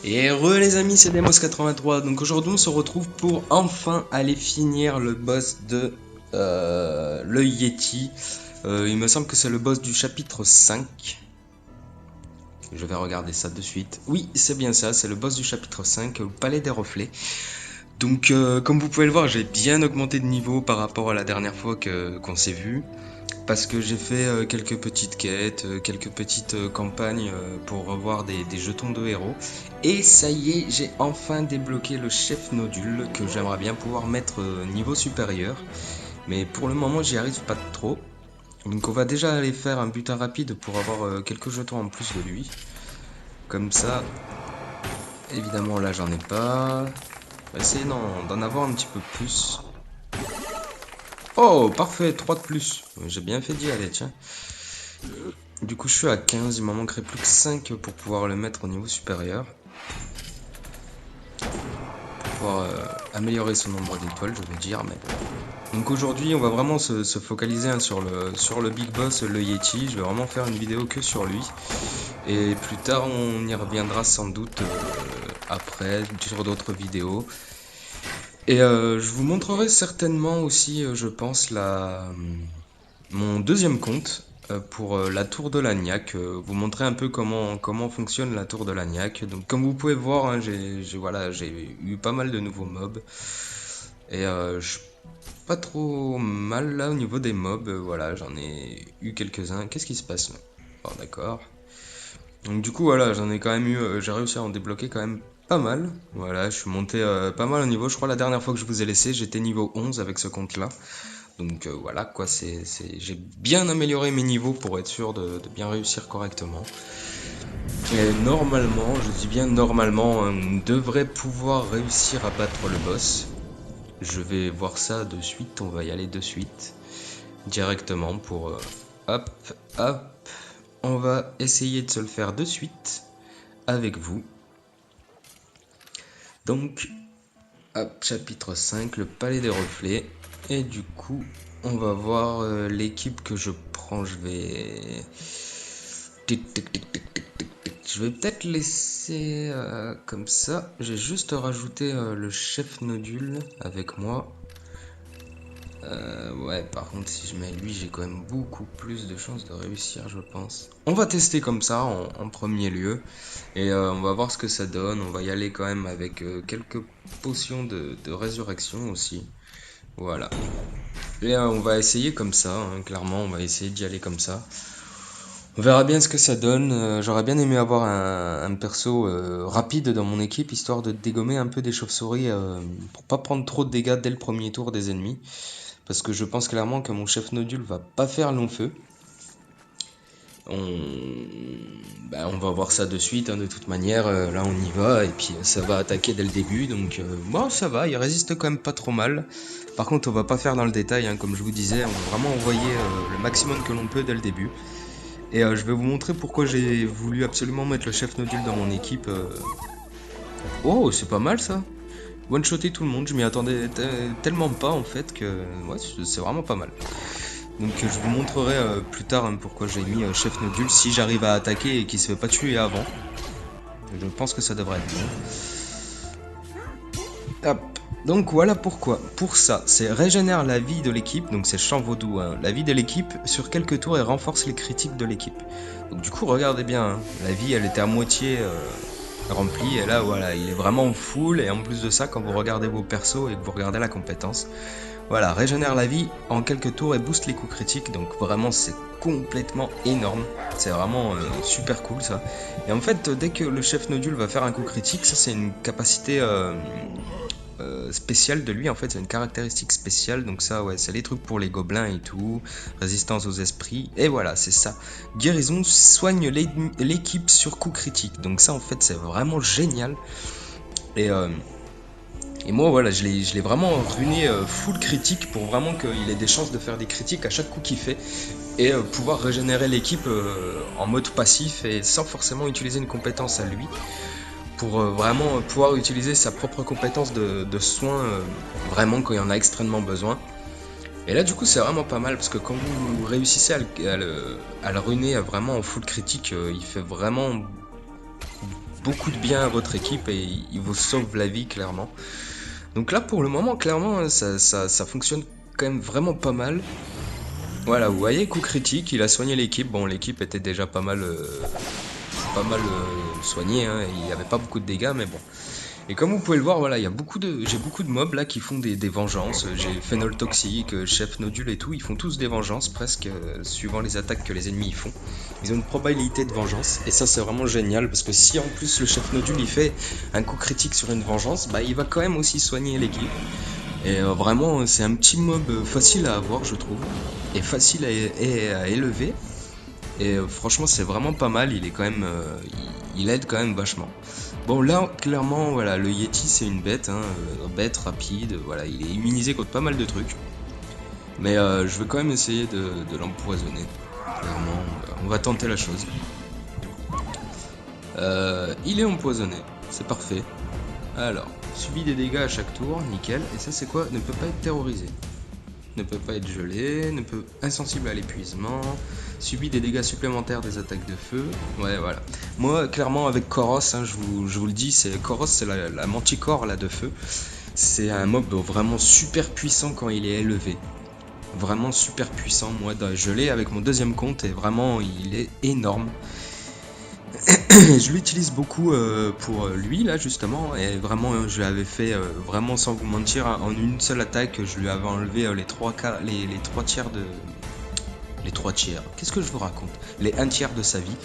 Et re les amis, c'est Demos83. Donc aujourd'hui on se retrouve pour enfin aller finir le boss de le Yeti. Il me semble que c'est le boss du chapitre 5. Je vais regarder ça de suite. Oui, c'est bien ça, c'est le boss du chapitre 5, au Palais des Reflets. Donc comme vous pouvez le voir, j'ai bien augmenté de niveau par rapport à la dernière fois qu'on s'est vu. Parce que j'ai fait quelques petites quêtes, quelques petites campagnes pour revoir des jetons de héros. Et ça y est, j'ai enfin débloqué le chef nodule que j'aimerais bien pouvoir mettre niveau supérieur. Mais pour le moment, j'y arrive pas trop. Donc on va déjà aller faire un butin rapide pour avoir quelques jetons en plus de lui. Comme ça, évidemment là j'en ai pas. On va essayer d'en avoir un petit peu plus. Oh, parfait, 3 de plus. J'ai bien fait d'y aller, tiens. Du coup, je suis à 15, il m'en manquerait plus que 5 pour pouvoir le mettre au niveau supérieur. Pour pouvoir améliorer son nombre d'étoiles, je veux dire. Mais... Donc aujourd'hui, on va vraiment se focaliser hein, sur le Big Boss, le Yeti. Je vais vraiment faire une vidéo que sur lui. Et plus tard, on y reviendra sans doute après, sur d'autres vidéos. Et je vous montrerai certainement aussi, je pense, mon deuxième compte pour la tour de l'Agnac, vous montrer un peu comment fonctionne la tour de l'Agnac. Donc comme vous pouvez voir, hein, j'ai eu pas mal de nouveaux mobs et je suis pas trop mal là au niveau des mobs. Voilà, j'en ai eu quelques-uns. Qu'est-ce qui se passe là? Oh, d'accord. Donc du coup voilà, j'en ai quand même eu, j'ai réussi à en débloquer quand même pas mal. Voilà, je suis monté pas mal au niveau. Je crois la dernière fois que je vous ai laissé, j'étais niveau 11 avec ce compte-là. Donc voilà quoi, j'ai bien amélioré mes niveaux pour être sûr de bien réussir correctement. Et normalement, je dis bien normalement, on devrait pouvoir réussir à battre le boss. Je vais voir ça de suite, on va y aller de suite. Directement pour... hop, hop. On va essayer de se le faire de suite avec vous. Donc, hop, chapitre 5, le palais des reflets. Et du coup, on va voir l'équipe que je prends. Je vais... Je vais peut-être laisser comme ça. J'ai juste rajouté le chef nodule avec moi. Ouais, par contre, si je mets lui, j'ai quand même beaucoup plus de chances de réussir, je pense. On va tester comme ça en premier lieu. Et on va voir ce que ça donne. On va y aller quand même avec quelques potions de résurrection aussi. Voilà. Et on va essayer comme ça, hein, clairement, on va essayer d'y aller comme ça. On verra bien ce que ça donne. J'aurais bien aimé avoir un perso rapide dans mon équipe, histoire de dégommer un peu des chauves-souris pour pas prendre trop de dégâts dès le premier tour des ennemis. Parce que je pense clairement que mon chef nodule va pas faire long feu. On va voir ça de suite, hein, de toute manière. Là, on y va, et puis ça va attaquer dès le début. Donc, bon, ça va, il résiste quand même pas trop mal. Par contre, on va pas faire dans le détail, hein, comme je vous disais. On va vraiment envoyer le maximum que l'on peut dès le début. Et je vais vous montrer pourquoi j'ai voulu absolument mettre le chef nodule dans mon équipe. Oh, c'est pas mal ça. One-shotter tout le monde, je m'y attendais tellement pas en fait que ouais, c'est vraiment pas mal. Donc je vous montrerai plus tard hein, pourquoi j'ai mis chef nodule si j'arrive à attaquer et qu'il se fait pas tuer avant. Je pense que ça devrait être bon. Hop. Donc voilà pourquoi. Pour ça, c'est régénère la vie de l'équipe, donc c'est champ vaudou, hein, la vie de l'équipe sur quelques tours et renforce les critiques de l'équipe. Donc du coup, regardez bien, hein, la vie elle était à moitié remplie et là voilà, il est vraiment full et en plus de ça, quand vous regardez vos persos et que vous regardez la compétence, voilà, régénère la vie en quelques tours et booste les coups critiques, donc vraiment c'est complètement énorme, c'est vraiment super cool ça. Et en fait, dès que le chef nodule va faire un coup critique, ça c'est une capacité spéciale de lui, en fait c'est une caractéristique spéciale, donc ça ouais, c'est les trucs pour les gobelins et tout, résistance aux esprits, et voilà, c'est ça. Guérison soigne l'équipe sur coup critique, donc ça en fait c'est vraiment génial. Et moi voilà, je l'ai vraiment runé full critique pour vraiment qu'il ait des chances de faire des critiques à chaque coup qu'il fait et pouvoir régénérer l'équipe en mode passif et sans forcément utiliser une compétence à lui pour vraiment pouvoir utiliser sa propre compétence de soin vraiment quand il y en a extrêmement besoin. Et là du coup c'est vraiment pas mal parce que quand vous réussissez à le runer vraiment en full critique, il fait vraiment beaucoup de bien à votre équipe et il vous sauve la vie clairement. Donc là pour le moment clairement ça fonctionne quand même vraiment pas mal. Voilà, vous voyez, coup critique, il a soigné l'équipe. Bon, l'équipe était déjà pas mal soignée, hein, il n'y avait pas beaucoup de dégâts, mais bon. Et comme vous pouvez le voir, voilà, j'ai beaucoup de mobs là qui font des vengeances. J'ai Phénol Toxique, Chef Nodule et tout, ils font tous des vengeances presque, suivant les attaques que les ennemis font. Ils ont une probabilité de vengeance, et ça c'est vraiment génial, parce que si en plus le Chef Nodule il fait un coup critique sur une vengeance, bah il va quand même aussi soigner l'équipe. Et vraiment, c'est un petit mob facile à avoir, je trouve, et facile à élever. Et franchement, c'est vraiment pas mal. Il est quand même, il aide quand même vachement. Bon, là, clairement, voilà, le Yeti, c'est une bête, hein, bête rapide. Voilà, il est immunisé contre pas mal de trucs. Mais je vais quand même essayer de l'empoisonner. Clairement, on va tenter la chose. Il est empoisonné, c'est parfait. Alors, subit des dégâts à chaque tour, nickel. Et ça, c'est quoi? Ne peut pas être terrorisé. Ne peut pas être gelé, ne peut insensible à l'épuisement, subit des dégâts supplémentaires des attaques de feu. Ouais, voilà. Moi, clairement, avec Koros, hein, je vous le dis, Koros, c'est la manticore là de feu. C'est un mob vraiment super puissant quand il est élevé. Vraiment super puissant. Moi, je l'ai avec mon deuxième compte et vraiment, il est énorme. Je l'utilise beaucoup pour lui là justement et vraiment je lui avais fait vraiment sans vous mentir en une seule attaque je lui avais enlevé les trois tiers de les trois tiers, qu'est-ce que je vous raconte, les un tiers de sa vie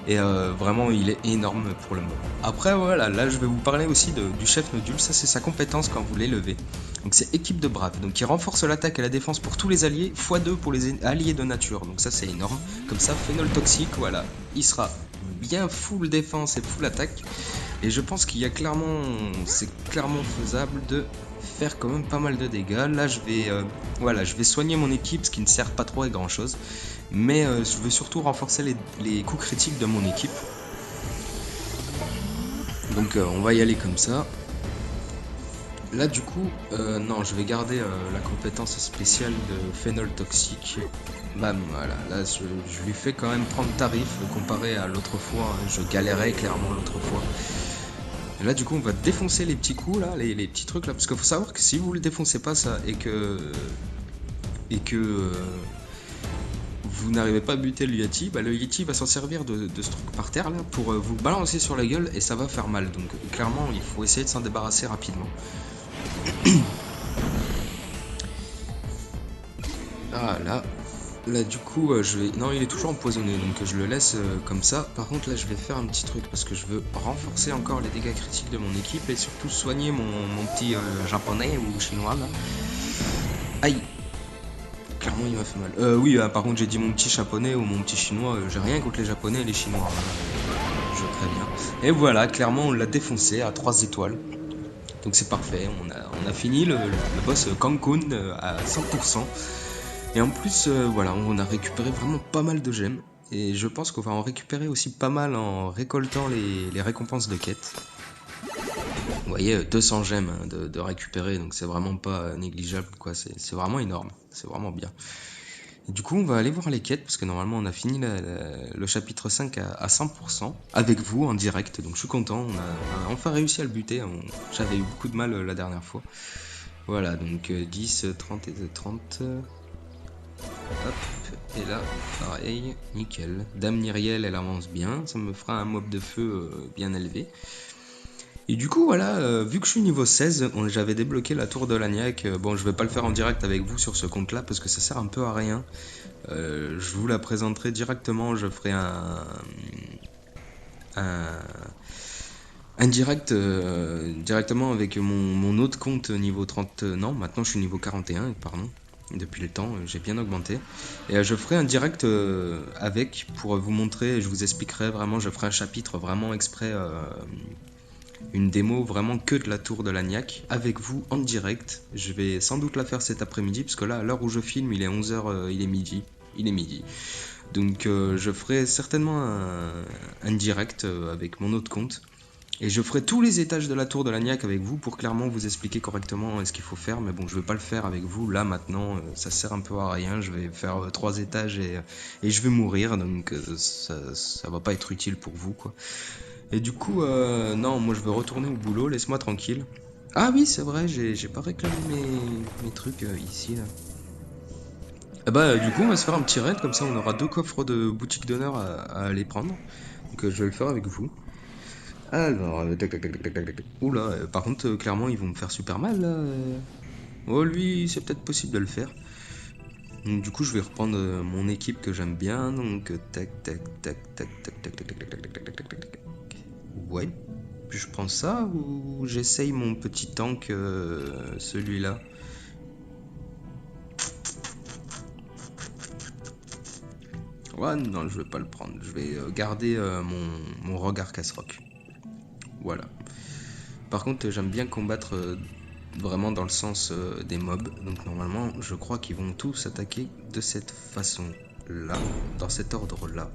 et vraiment il est énorme pour le moment. Après voilà, là je vais vous parler aussi du chef Nodule, ça c'est sa compétence quand vous l'élevez. Donc c'est équipe de braves, donc il renforce l'attaque et la défense pour tous les alliés, x2 pour les alliés de nature, donc ça c'est énorme. Comme ça, Phénol Toxique, voilà, il sera bien full défense et full attaque. Et je pense qu'il y a clairement, c'est clairement faisable de faire quand même pas mal de dégâts. Là voilà, je vais soigner mon équipe, ce qui ne sert pas trop à grand chose. Mais je veux surtout renforcer les coups critiques de mon équipe. Donc on va y aller comme ça. Là du coup, non, je vais garder la compétence spéciale de Phénol Toxique. Bam, voilà, là je lui fais quand même prendre tarif comparé à l'autre fois, hein. Je galérais clairement l'autre fois. Et là du coup on va défoncer les petits coups là, les petits trucs là, parce qu'il faut savoir que si vous le défoncez pas ça et que vous n'arrivez pas à buter le Yeti, bah le Yeti va s'en servir de ce truc par terre là pour vous balancer sur la gueule et ça va faire mal. Donc clairement il faut essayer de s'en débarrasser rapidement. Ah là du coup je vais... Non, il est toujours empoisonné donc je le laisse comme ça. Par contre là je vais faire un petit truc parce que je veux renforcer encore les dégâts critiques de mon équipe et surtout soigner mon petit japonais ou chinois là. Aïe. Clairement il m'a fait mal. Oui, par contre j'ai dit mon petit japonais ou mon petit chinois, j'ai rien contre les japonais et les chinois, hein. Je préviens. Et voilà, clairement on l'a défoncé à 3 étoiles. Donc c'est parfait, on a fini le boss Cancun à 100%. Et en plus, voilà, on a récupéré vraiment pas mal de gemmes. Et je pense qu'on va en récupérer aussi pas mal en récoltant les récompenses de quête. Vous voyez, 200 gemmes hein, de récupérer, donc c'est vraiment pas négligeable, quoi. C'est vraiment énorme, c'est vraiment bien. Et du coup, on va aller voir les quêtes, parce que normalement, on a fini le chapitre 5 à 100%, avec vous, en direct. Donc je suis content, on a enfin réussi à le buter. J'avais eu beaucoup de mal la dernière fois. Voilà, donc 10, 30 et 30... Hop, et là, pareil, nickel. Dame Nyriel, elle avance bien, ça me fera un mob de feu bien élevé. Et du coup, voilà, vu que je suis niveau 16, j'avais débloqué la tour de l'Agnac. Bon, je vais pas le faire en direct avec vous sur ce compte-là, parce que ça sert un peu à rien. Je vous la présenterai directement, je ferai un direct directement avec mon autre compte niveau 30, non, maintenant je suis niveau 41, pardon. Depuis le temps, j'ai bien augmenté. Et je ferai un direct avec pour vous montrer, je vous expliquerai vraiment, je ferai un chapitre vraiment exprès, une démo vraiment que de la tour de l'Agnac avec vous en direct. Je vais sans doute la faire cet après-midi, parce que là, à l'heure où je filme, il est 11h, il est midi. Il est midi. Donc je ferai certainement un direct avec mon autre compte. Et je ferai tous les étages de la tour de l'Agnac avec vous pour clairement vous expliquer correctement ce qu'il faut faire. Mais bon, je vais pas le faire avec vous là maintenant, ça sert un peu à rien. Je vais faire 3 étages et je vais mourir, donc ça va pas être utile pour vous quoi. Et du coup, non, moi je veux retourner au boulot, laisse-moi tranquille. Ah oui, c'est vrai, j'ai pas réclamé mes trucs ici, là. Ah bah, du coup, on va se faire un petit raid, comme ça on aura 2 coffres de boutique d'honneur à aller prendre. Donc je vais le faire avec vous. Alors, tac, tac, tac, tac, tac, tac, tac. Oula, par contre, clairement, ils vont me faire super mal, là. Oh, lui, c'est peut-être possible de le faire. Donc, du coup, je vais reprendre mon équipe que j'aime bien. Donc, tac, tac, tac, tac, tac, tac, tac, tac, tac, tac, tac, tac, tac, tac, tac. Ouais. Puis je prends ça ou j'essaye mon petit tank, celui-là. Ouais, non, je vais pas le prendre. Je vais garder mon regard casse-rock. Voilà. Par contre, j'aime bien combattre vraiment dans le sens des mobs. Donc normalement, je crois qu'ils vont tous attaquer de cette façon-là, dans cet ordre-là.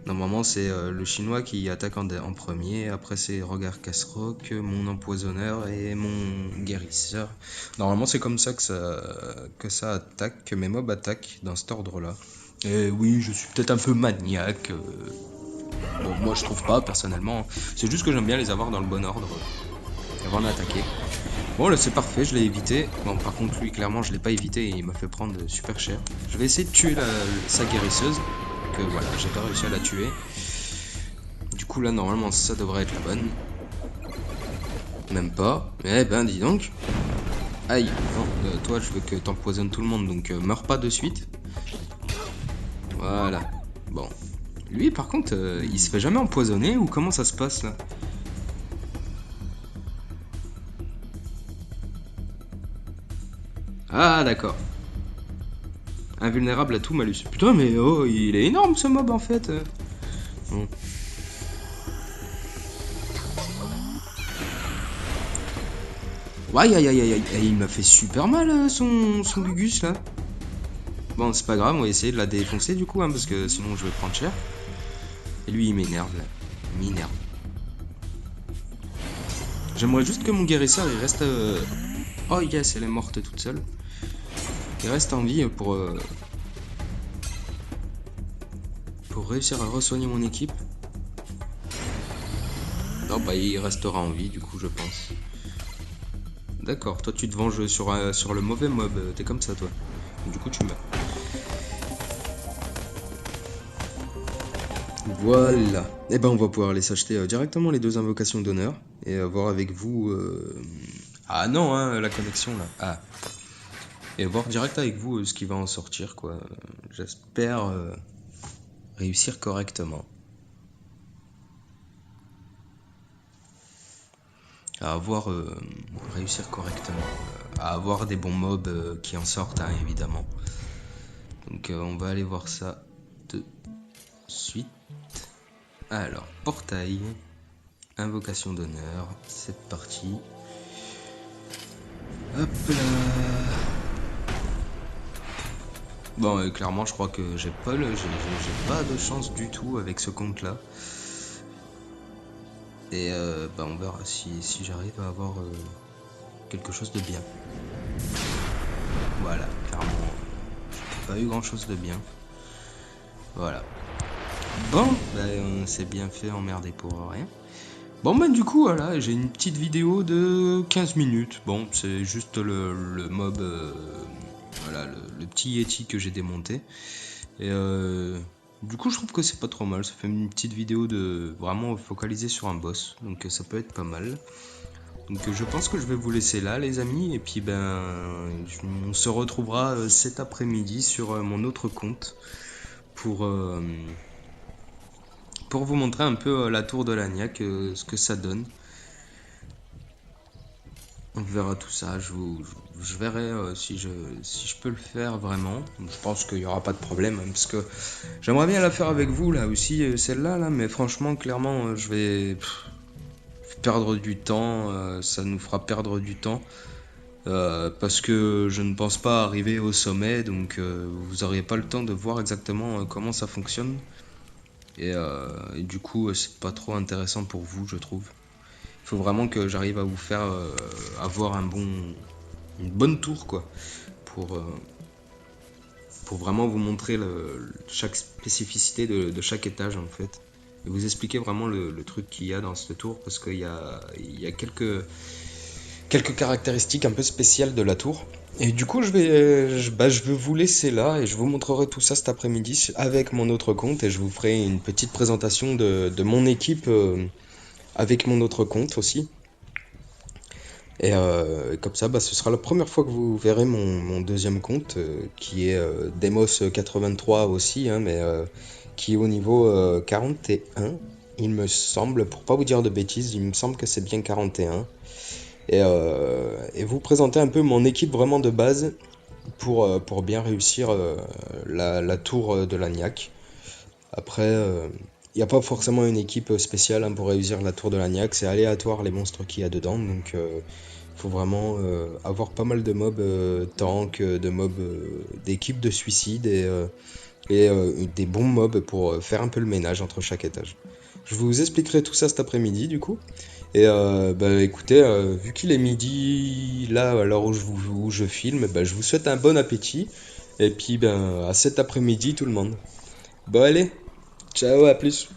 Normalement, c'est le chinois qui attaque en premier. Après, c'est regard casse-rock, mon empoisonneur et mon guérisseur. Normalement, c'est comme ça que ça attaque, que mes mobs attaquent dans cet ordre-là. Et oui, je suis peut-être un peu maniaque. Bon, moi, je trouve pas, personnellement. C'est juste que j'aime bien les avoir dans le bon ordre avant d'attaquer. Bon, là, c'est parfait, je l'ai évité. Bon, par contre, lui, clairement, je l'ai pas évité et il m'a fait prendre super cher. Je vais essayer de tuer sa guérisseuse. Que voilà, j'ai pas réussi à la tuer. Du coup, là, normalement, ça devrait être la bonne. Même pas. Eh ben, dis donc. Aïe. Non, toi, je veux que t'empoisonnes tout le monde, donc meurs pas de suite. Voilà. Bon. Lui, par contre, il se fait jamais empoisonner ou comment ça se passe, là? Ah, d'accord. Invulnérable à tout malus. Putain, mais oh, il est énorme, ce mob, en fait. Bon. Aïe, aïe, aïe, aïe, aïe. Et il m'a fait super mal, son Gugus, là. Bon, c'est pas grave, on va essayer de la défoncer, du coup, hein, parce que sinon, je vais prendre cher. Et lui, il m'énerve, là. Il m'énerve. J'aimerais juste que mon guérisseur, il reste... Oh, yes, elle est morte toute seule. Il reste en vie pour réussir à re-soigner mon équipe. Non, bah, il restera en vie, du coup, je pense. D'accord, toi, tu te venges sur le mauvais mob. T'es comme ça, toi. Du coup, tu meurs. Voilà. Et ben on va pouvoir aller s'acheter directement les 2 invocations d'honneur et voir avec vous. Ah non, hein, la connexion là. Ah. Et voir direct avec vous ce qui va en sortir quoi. J'espère réussir correctement. À avoir réussir correctement. À avoir des bons mobs qui en sortent hein, évidemment. Donc on va aller voir ça de suite. Alors, portail. Invocation d'honneur. C'est parti. Hop là. Bon, clairement, je crois que j'ai pas de chance du tout avec ce compte-là. Et bah, on verra si j'arrive à avoir quelque chose de bien. Voilà, clairement, j'ai pas eu grand-chose de bien. Voilà. Bon, bah, on s'est bien fait emmerder pour rien. Bon, bah, du coup, voilà, j'ai une petite vidéo de 15 minutes. Bon, c'est juste le mob, voilà, le petit Yeti que j'ai démonté. Et du coup, je trouve que c'est pas trop mal. Ça fait une petite vidéo de vraiment focalisée sur un boss. Donc ça peut être pas mal. Donc je pense que je vais vous laisser là, les amis. Et puis ben, on se retrouvera cet après-midi sur mon autre compte pour, euh, pour vous montrer un peu la tour de l'Agnac, ce que ça donne. On verra tout ça, je verrai si je peux le faire vraiment. Je pense qu'il n'y aura pas de problème, hein, parce que j'aimerais bien la faire avec vous là aussi, celle-là, là, mais franchement, clairement, je vais perdre du temps, ça nous fera perdre du temps, parce que je ne pense pas arriver au sommet, donc vous n'auriez pas le temps de voir exactement comment ça fonctionne, et du coup, c'est pas trop intéressant pour vous, je trouve. Il faut vraiment que j'arrive à vous faire avoir une bonne tour quoi, pour, euh, pour vraiment vous montrer chaque spécificité de chaque étage en fait. et vous expliquer vraiment le truc qu'il y a dans ce tour, parce qu'il y a quelques caractéristiques un peu spéciales de la tour. Et du coup, je vais vous laisser là et je vous montrerai tout ça cet après-midi avec mon autre compte et je vous ferai une petite présentation de mon équipe avec mon autre compte aussi. Et comme ça, ce sera la première fois que vous verrez mon deuxième compte qui est Demos83 aussi, hein, mais qui est au niveau 41, il me semble, pour pas vous dire de bêtises, il me semble que c'est bien 41. Et vous présenter un peu mon équipe vraiment de base pour bien réussir la tour de l'Agnac. Après, il n'y a pas forcément une équipe spéciale hein, pour réussir la tour de l'Agnac, c'est aléatoire les monstres qu'il y a dedans, donc il faut vraiment avoir pas mal de mobs tanks, de mobs d'équipes de suicide et des bons mobs pour faire un peu le ménage entre chaque étage. Je vous expliquerai tout ça cet après-midi du coup. Et écoutez, vu qu'il est midi là à l'heure où je filme, je vous souhaite un bon appétit. Et puis à cet après-midi tout le monde. Bon allez, ciao, à plus.